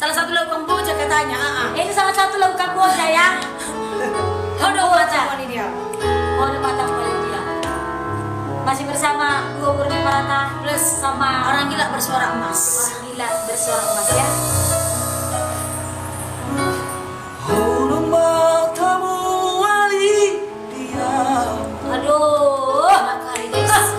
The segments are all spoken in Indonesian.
salah satu lagu Kamboja katanya. Ini salah satu lagu Kamboja ya. Hodo Batam ini dia. Hodo Batam kali dia. Masih bersama Duo Murni Parata plus sama Orang Gila Bersuara Emas. Orang Gila Bersuara Emas ya. Aduh, enak kali guys.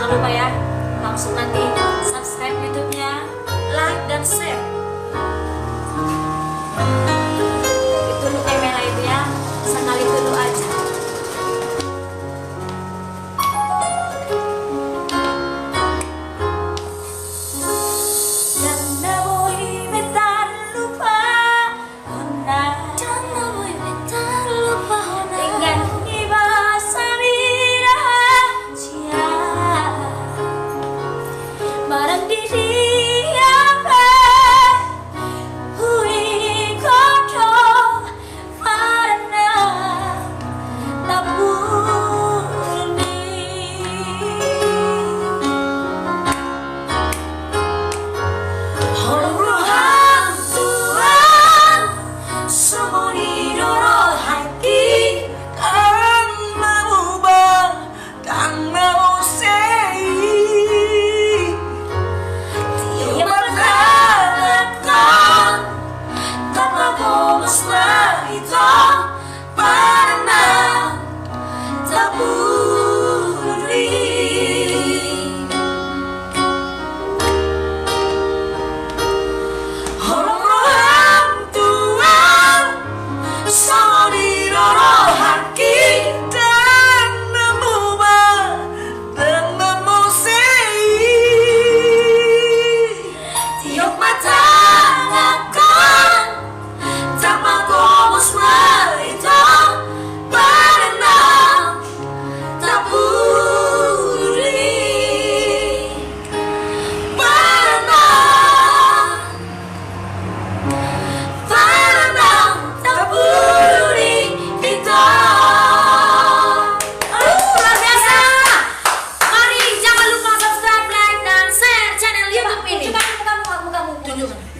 Lupa ya, langsung nanti subscribe YouTube-nya, like dan share. Itu untuk kamera itu ya, sekali dulu aja.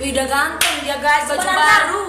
Udah ganteng dia guys, baju baru.